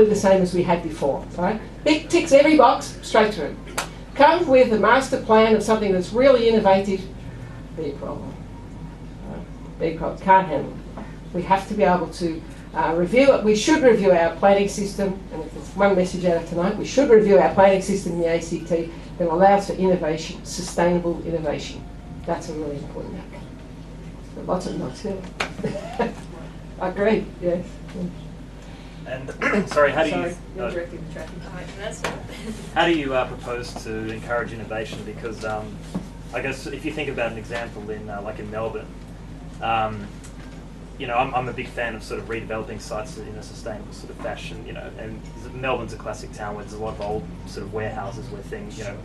exactly the same as we had before. Right? It ticks every box straight through. Come with a master plan of something that's really innovative, big problem. Big problem. Can't handle it. We have to be able to review it. We should review our planning system, and if there's one message out of tonight, we should review our planning system in the ACT that allows for innovation, sustainable innovation. That's a really important outcome. There are lots of notes here. I agree, yes. And sorry, how do you? You're directing the traffic. How do you propose to encourage innovation? Because I guess if you think about an example in like in Melbourne, you know, I'm a big fan of sort of redeveloping sites in a sustainable sort of fashion. You know, and Melbourne's a classic town where there's a lot of old sort of warehouses where things, you know,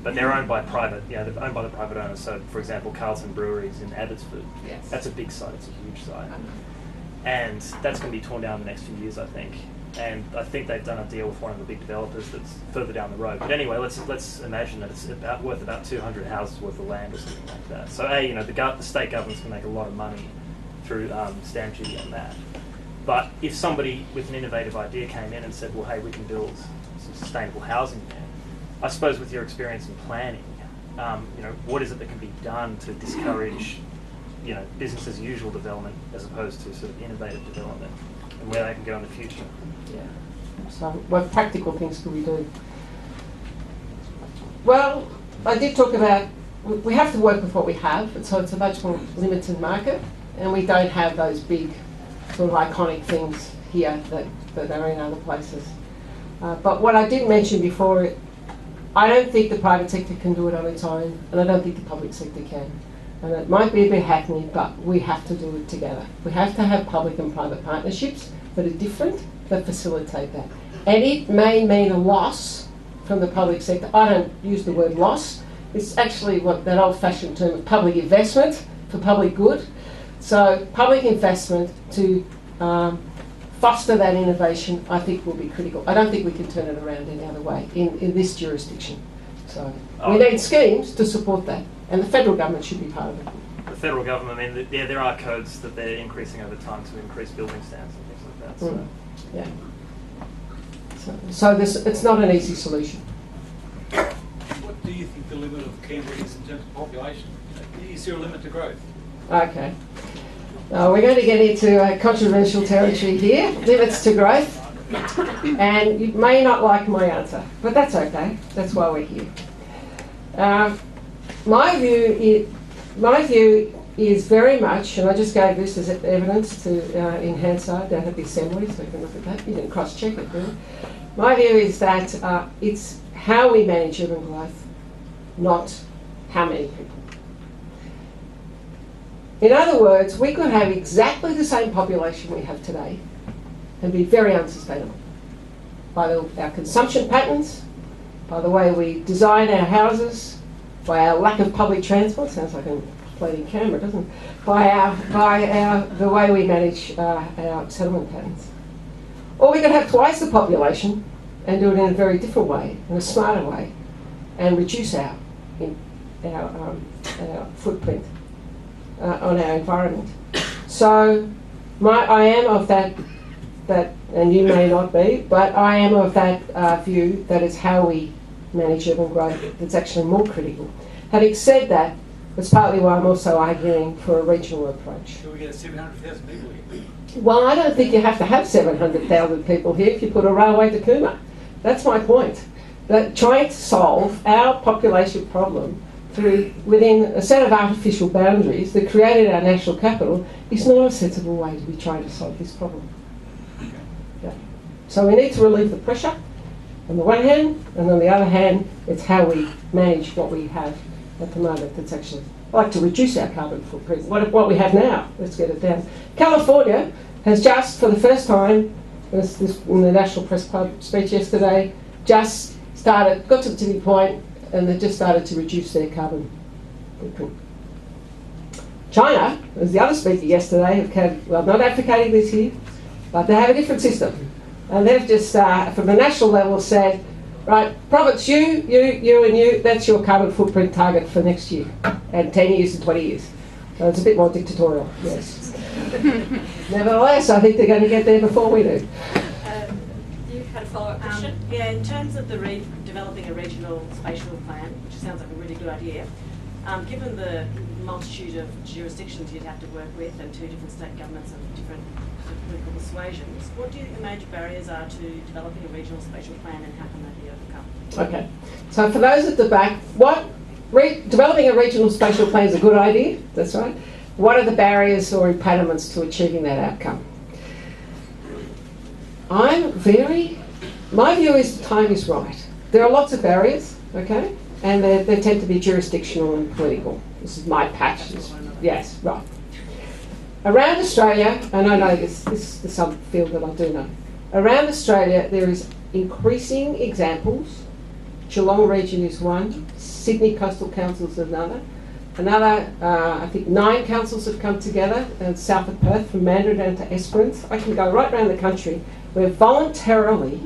but they're owned by private. You know, they're owned by the private owners. So, for example, Carlton Breweries in Abbotsford. Yes. That's a big site. It's a huge site. And that's going to be torn down in the next few years, I think. And I think they've done a deal with one of the big developers that's further down the road. But anyway, let's imagine that it's worth about 200 houses worth of land or something like that. So, you know, the state government's going to make a lot of money through stamp duty on that. But if somebody with an innovative idea came in and said, well, hey, we can build some sustainable housing there, I suppose with your experience in planning, you know, what is it that can be done to discourage, you know, business as usual development as opposed to sort of innovative development, and where they can go in the future? Yeah. So what practical things can we do? Well, I did talk about, we have to work with what we have, and so it's a much more limited market, and we don't have those big sort of iconic things here that are in other places. But what I did mention before, I don't think the private sector can do it on its own, and I don't think the public sector can. And it might be a bit hackneyed, but we have to do it together. We have to have public and private partnerships that are different, that facilitate that. And it may mean a loss from the public sector. I don't use the word loss. It's actually what that old-fashioned term of public investment for public good. So public investment to foster that innovation, I think, will be critical. I don't think we can turn it around any other way in this jurisdiction. So we need schemes to support that, and the federal government should be part of it. The federal government, I mean, there are codes that they're increasing over time to increase building standards and things like that. So. Yeah. So it's not an easy solution. What do you think the limit of Canberra is in terms of population? Is there a limit to growth? Okay. We're going to get into controversial territory here, limits to growth. And you may not like my answer, but that's okay. That's why we're here. My view is very much, and I just gave this as evidence to in Hansard down at the Assembly, so you can look at that. You can cross-check it, really. My view is that it's how we manage urban growth, not how many people. In other words, we could have exactly the same population we have today and be very unsustainable by our consumption patterns, by the way we design our houses, by our lack of public transport. Sounds like I'm playing in Canberra, doesn't it? By the way we manage our settlement patterns. Or we could have twice the population and do it in a very different way, in a smarter way, and reduce our footprint on our environment. So I am of that, and you may not be, but I am of that view that it's how we manage urban growth that's actually more critical. Having said that, that's partly why I'm also arguing for a regional approach. Should we get 700,000 people here? Well, I don't think you have to have 700,000 people here if you put a railway to Cooma. That's my point. That trying to solve our population problem within a set of artificial boundaries that created our national capital is not a sensible way to be trying to solve this problem. Yeah. So we need to relieve the pressure on the one hand, and on the other hand, it's how we manage what we have at the moment that's actually, I like to reduce our carbon footprint. What we have now, let's get it down. California has just, for the first time, this in the National Press Club speech yesterday, just got to the tipping point, and they just started to reduce their carbon footprint. China, as the other speaker yesterday, not advocating this here, but they have a different system. And they've just, from a national level, said, right, province, you, and you, that's your carbon footprint target for next year, and 10 years and 20 years. So it's a bit more dictatorial, yes. Nevertheless, I think they're going to get there before we do. You had a follow-up question. Yeah, in terms of the developing a regional spatial plan, which sounds like a really good idea, given the multitude of jurisdictions you'd have to work with and 2 different state governments of different political persuasions, what do you think the major barriers are to developing a regional spatial plan and how can that be overcome? Okay, so for those at the back, developing a regional spatial plan is a good idea, that's right. What are the barriers or impediments to achieving that outcome? My view is the time is right. There are lots of barriers, okay, and they tend to be jurisdictional and political. This is my patch. Yes, right. Around Australia, and I know this is some field that I do know, around Australia there is increasing examples. Geelong region is one, Sydney Coastal Council is another. I think 9 councils have come together south of Perth, from Mandurah down to Esperance. I can go right around the country where voluntarily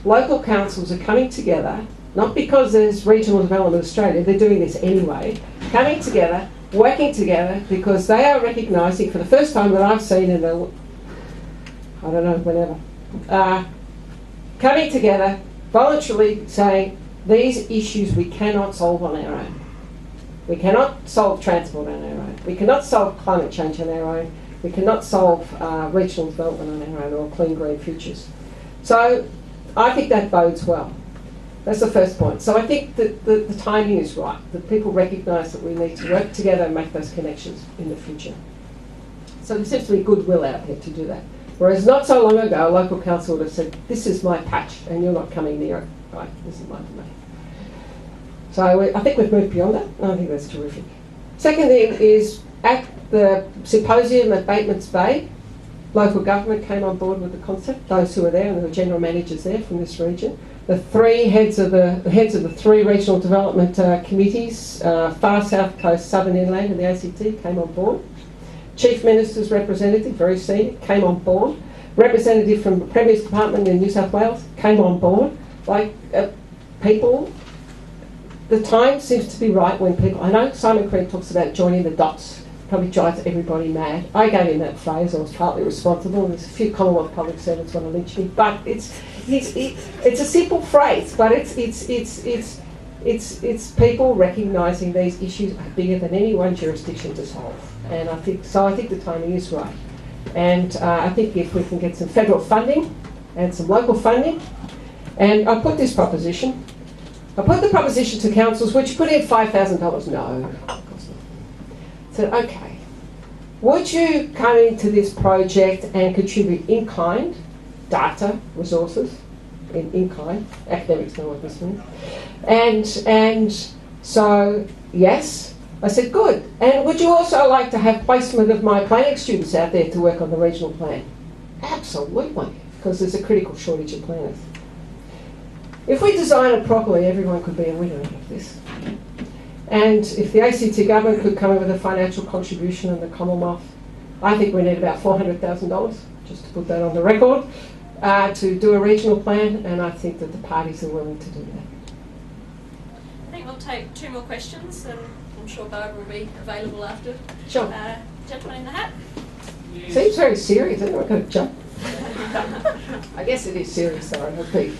local councils are coming together, not because there's regional development in Australia, they're doing this anyway, coming together, working together, because they are recognising for the first time that I've seen in I don't know, whenever, coming together, voluntarily saying, these issues we cannot solve on our own. We cannot solve transport on our own. We cannot solve climate change on our own. We cannot solve regional development on our own or clean green futures. So I think that bodes well. That's the first point. So I think that the timing is right, that people recognise that we need to work together and make those connections in the future. So there seems to be goodwill out there to do that. Whereas not so long ago, a local council would have said, this is my patch and you're not coming near it. Right, this is my domain. So I think we've moved beyond that, and I think that's terrific. Second thing is, at the symposium at Bateman's Bay, local government came on board with the concept, those who were there, and there were general managers there from this region. The heads of the 3 regional development committees, Far South Coast, Southern Inland and the ACT came on board. Chief Minister's representative, very senior, came on board. Representative from the Premier's Department in New South Wales came on board. People, the time seems to be right when people, I know Simon Creed talks about joining the dots, probably drives everybody mad. I gave him that phrase, I was partly responsible, and there's a few Commonwealth public servants want to lynch me, but it's a simple phrase, but it's people recognising these issues are bigger than any one jurisdiction to solve. And I think the timing is right. And I think if we can get some federal funding and some local funding, and I put the proposition to councils, would you put in $5,000? No, of course not. Said, okay, would you come into this project and contribute in kind, data, resources, in kind, academics know what this means, and so, yes, I said, good. And would you also like to have placement of my planning students out there to work on the regional plan? Absolutely, because there's a critical shortage of planners. If we design it properly, everyone could be a winner of this. And if the ACT government could come in with a financial contribution in the Commonwealth, I think we need about $400,000, just to put that on the record, to do a regional plan, and I think that the parties are willing to do that. I think we'll take 2 more questions, and I'm sure Barbara will be available after. Sure. Gentleman in the hat. Yes. Seems very serious, isn't it? I'm going to jump. I guess it is serious, though, I repeat.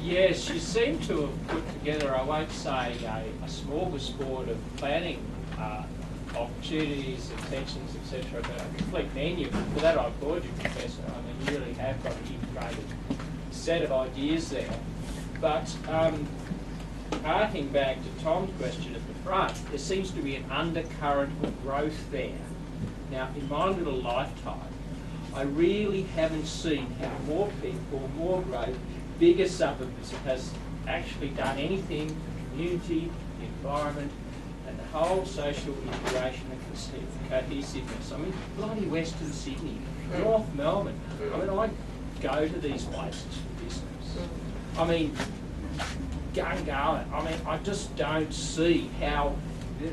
Yes, you seem to have put together, I won't say a smorgasbord of planning opportunities, intentions, etc., but a complete menu. For that I applaud you, Professor. I mean, you really have got an integrated set of ideas there. But harking back to Tom's question at the front, there seems to be an undercurrent of growth there. Now, in my little lifetime, I really haven't seen how more people, more growth, bigger suburbs has actually done anything for the community, the environment, and the whole social integration and cohesiveness. I mean, bloody Western Sydney, North Melbourne. I mean, I go to these places for business. I mean, Gungahlin. I mean, I just don't see how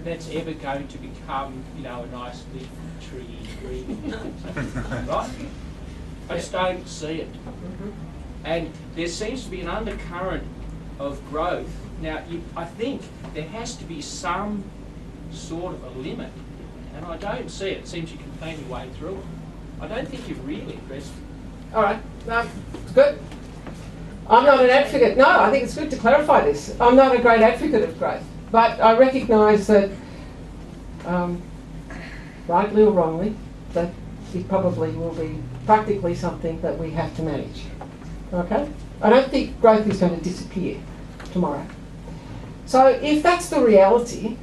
that's ever going to become, you know, a nice big tree green, right? I just don't see it. And there seems to be an undercurrent of growth. Now, I think there has to be some sort of a limit, and I don't see it. It seems you can plan your way through it. I don't think you've really addressed All right. No, it's good. I'm not an advocate. No, I think it's good to clarify this. I'm not a great advocate of growth, but I recognise that, rightly or wrongly, that it probably will be practically something that we have to manage. Okay? I don't think growth is going to disappear tomorrow. So if that's the reality,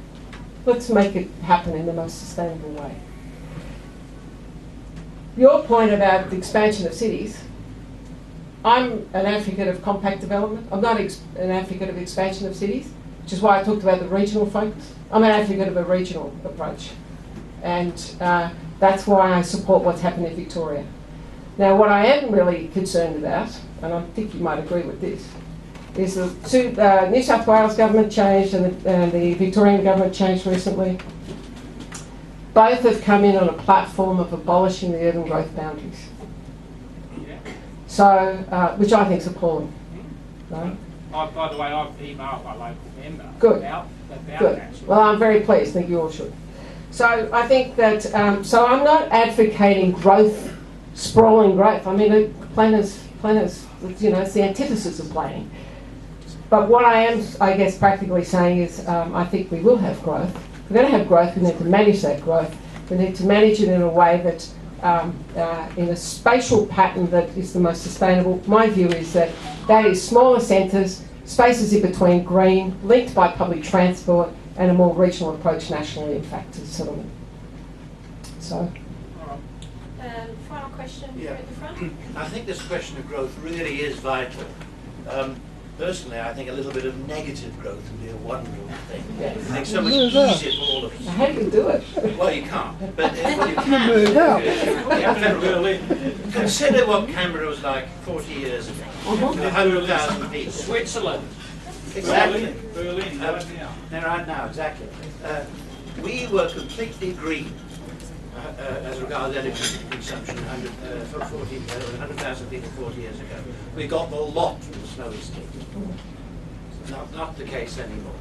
let's make it happen in the most sustainable way. Your point about the expansion of cities, I'm an advocate of compact development. I'm not an advocate of expansion of cities, which is why I talked about the regional focus. I'm an advocate of a regional approach. And that's why I support what's happened in Victoria. Now, what I am really concerned about, and I think you might agree with this, is the New South Wales government changed and the Victorian government changed recently. Both have come in on a platform of abolishing the urban growth boundaries. So, which I think is appalling. Right? By the way, I've emailed my local member Good. about Good. that. Well, I'm very pleased. I think you all should. So I think that, so I'm not advocating growth, sprawling growth. I mean, planners, you know, it's the antithesis of planning. But what I am, I guess, practically saying is I think we will have growth. If we're going to have growth, we need to manage that growth. We need to manage it in a way that, in a spatial pattern that is the most sustainable. My view is that that is smaller centres, spaces in between green, linked by public transport, and a more regional approach nationally, in fact, to settlement. So. Final question Yeah. here at the front. I think this question of growth really is vital. Personally, I think a little bit of negative growth would be a wonderful thing. Yes. I think so much easier for all of us. How do you do it? Well, you can't, but well, you can. Consider what Canberra was like 40 years ago. 100,000 people. Switzerland. Exactly. Berlin, right now. Right now, exactly. We were completely green as regards energy consumption 100,000 people 40 years ago. We got the lot from the snowy state. Not the case anymore.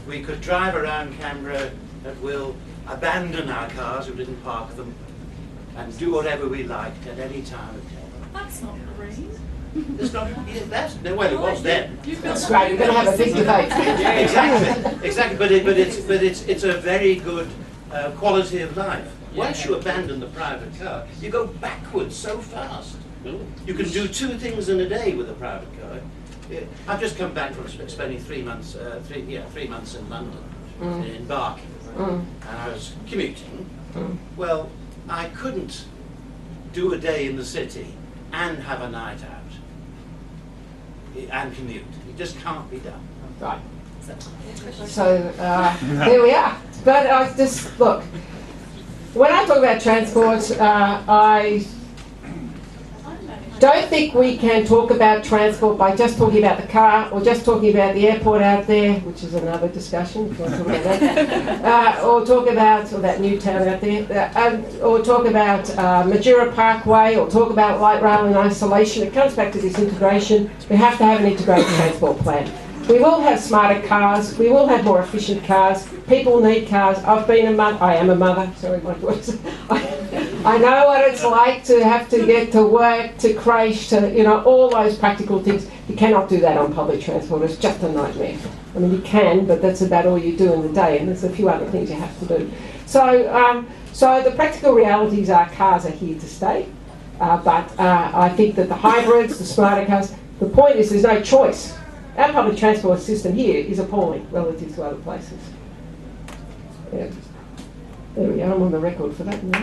We could drive around Canberra at will, abandon our cars, we didn't park them, and do whatever we liked at any time of day. That's not green. It's not, well, it was then. That's right. You're going to have a big debate. Exactly. But it's a very good quality of life. Once you abandon the private car, you go backwards so fast. You can do 2 things in a day with a private car. I've just come back from spending 3 months, 3 months in London, in Barking, and I was commuting. Well, I couldn't do a day in the city and have a night out and commute. It just can't be done. Right. So there we are. But I just look. When I talk about transport, I don't think we can talk about transport by just talking about the car or just talking about the airport out there, which is another discussion, if you want to talk about that. Or talk about that new town out there, or talk about Majura Parkway, or talk about light rail in isolation. It comes back to this integration. We have to have an integrated transport plan. We will have smarter cars. We will have more efficient cars. People need cars. I've been a mother. I am a mother. Sorry, my voice. I know what it's like to have to get to work, to crash, to, you know, all those practical things. You cannot do that on public transport. It's just a nightmare. I mean, you can, but that's about all you do in the day, and there's a few other things you have to do. So, so the practical realities are cars are here to stay. But I think that the hybrids, the smarter cars, the point is there's no choice. Our public transport system here is appalling relative to other places. Yeah. There we go, I'm on the record for that now.